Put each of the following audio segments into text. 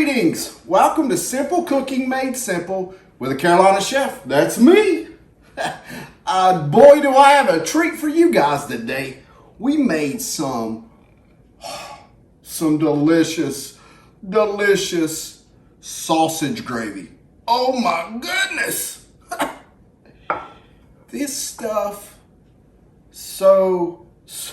Greetings! Welcome to Simple Cooking Made Simple with a Carolina chef. That's me! Boy, do I have a treat for you guys today. We made some delicious sausage gravy. Oh my goodness! This stuff, so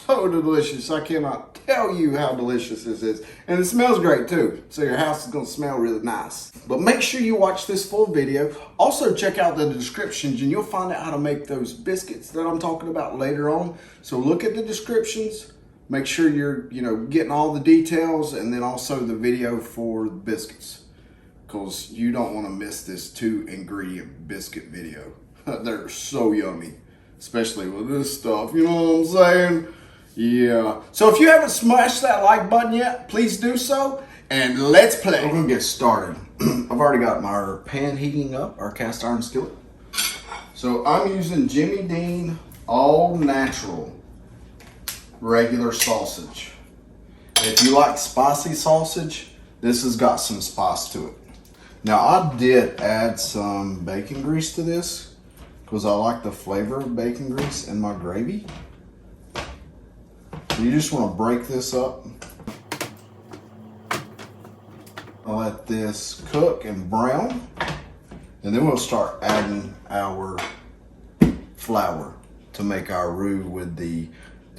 delicious. I cannot tell you how delicious this is. And it smells great too. So your house is gonna smell really nice. But make sure you watch this full video. Also check out the descriptions and you'll find out how to make those biscuits that I'm talking about later on. So look at the descriptions. Make sure you're, getting all the details, and then also the video for the biscuits. Because you don't want to miss this 2-ingredient biscuit video. They're so yummy. Especially with this stuff, you know what I'm saying? Yeah. So if you haven't smashed that like button yet, please do so. And let's play. We're gonna get started. I've already got my pan heating up, our cast iron skillet. So I'm using Jimmy Dean all natural regular sausage. If you like spicy sausage, this has got some spice to it. Now I did add some bacon grease to this because I like the flavor of bacon grease in my gravy. So you just want to break this up. I'll let this cook and brown, and then we'll start adding our flour to make our roux with the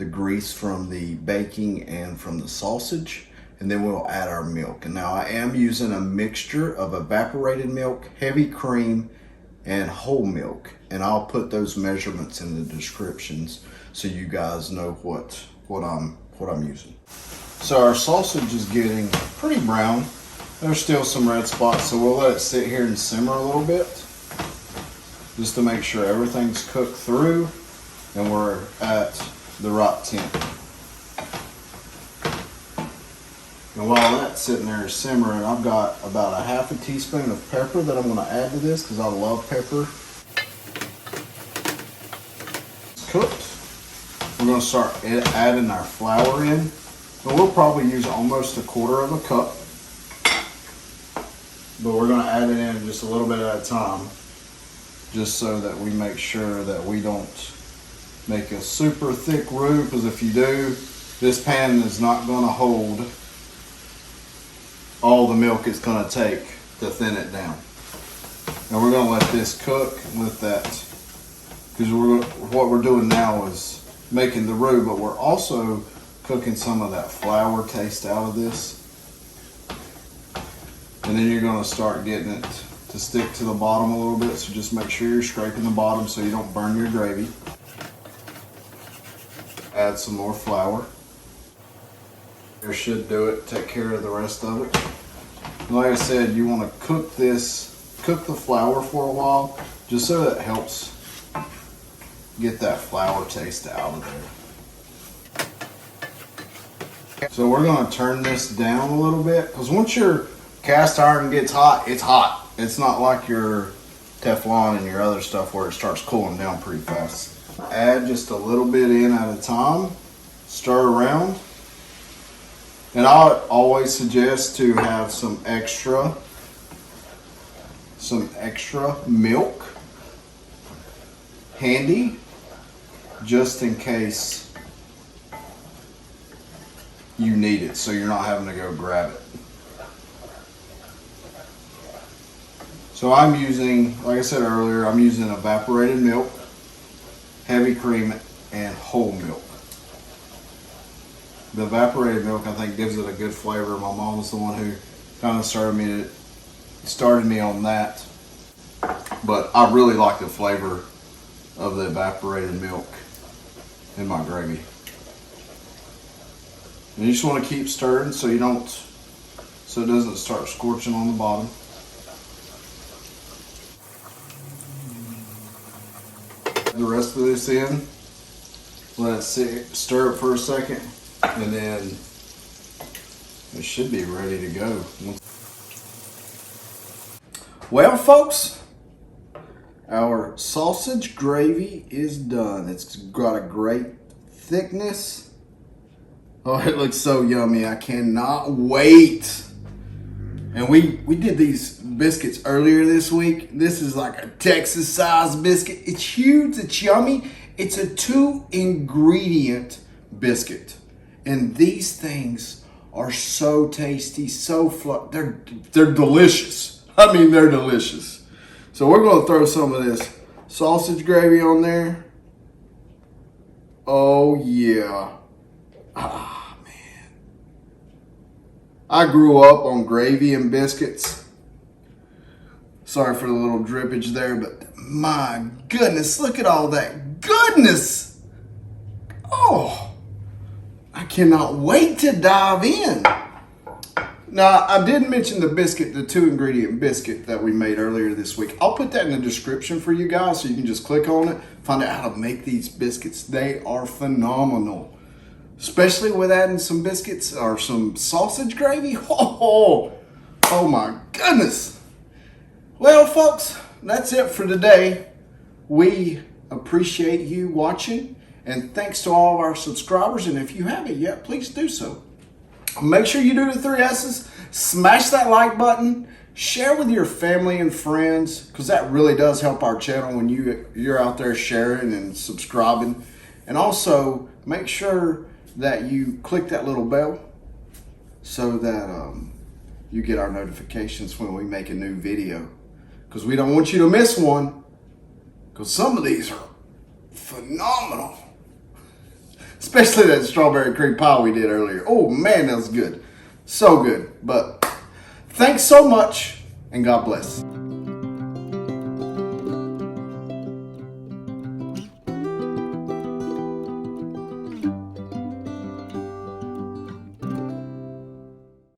grease from the baking and from the sausage, and then we'll add our milk. And now I am using a mixture of evaporated milk, heavy cream, and whole milk, and I'll put those measurements in the descriptions so you guys know what I'm using. So our sausage is getting pretty brown. There's still some red spots, so we'll let it sit here and simmer a little bit just to make sure everything's cooked through and we're at the right temp. And while that's sitting there simmering, I've got about a ½ teaspoon of pepper that I'm going to add to this because I love pepper. It's cooked. We're going to start adding our flour in. And we'll probably use almost 1/4 cup. But we're going to add it in just a little bit at a time, just so that we make sure that we don't make a super thick roux, because if you do, this pan is not going to hold all the milk it's going to take to thin it down. And we're going to let this cook with that, because what we're doing now is making the roux, but we're also cooking some of that flour taste out of this. And then you're going to start getting it to stick to the bottom a little bit, so just make sure you're scraping the bottom so you don't burn your gravy. Add some more flour. There should do it. Take care of the rest of it. Like I said, you want to cook the flour for a while, just so that it helps get that flour taste out of there. So we're going to turn this down a little bit, because once your cast iron gets hot, it's hot. It's not like your Teflon and your other stuff where it starts cooling down pretty fast. Add just a little bit in at a time. Stir around. And I would always suggest to have some extra milk handy, just in case you need it, so you're not having to go grab it. So I'm using, like I said earlier, I'm using evaporated milk, heavy cream, and whole milk. The evaporated milk, I think, gives it a good flavor. My mom was the one who kind of started me on that. But I really like the flavor of the evaporated milk in my gravy. And you just want to keep stirring so it doesn't start scorching on the bottom. The rest of this in, let it stir it for a second, and then it should be ready to go. Well, folks, our sausage gravy is done. It's got a great thickness. Oh, it looks so yummy. I cannot wait And we did these biscuits earlier this week. This is like a Texas-sized biscuit. It's huge, it's yummy. It's a 2-ingredient biscuit. And these things are so tasty, so they're delicious. I mean, they're delicious. So we're gonna throw some of this sausage gravy on there. Oh yeah. Ah, man. I grew up on gravy and biscuits. Sorry for the little drippage there, but my goodness, look at all that goodness. Oh, I cannot wait to dive in. Now, I did mention the biscuit, the 2-ingredient biscuit that we made earlier this week. I'll put that in the description for you guys so you can just click on it, find out how to make these biscuits. They are phenomenal, especially with adding some biscuits or some sausage gravy. Oh my goodness. Well, folks, that's it for today. We appreciate you watching, and thanks to all of our subscribers. And if you haven't yet, please do so. Make sure you do the 3 S's. Smash that like button. Share with your family and friends, because that really does help our channel when you're out there sharing and subscribing. And also make sure that you click that little bell so that you get our notifications when we make a new video, because we don't want you to miss one, because some of these are phenomenal. Especially that strawberry cream pie we did earlier. Oh man, that was good. So good. But thanks so much, and God bless.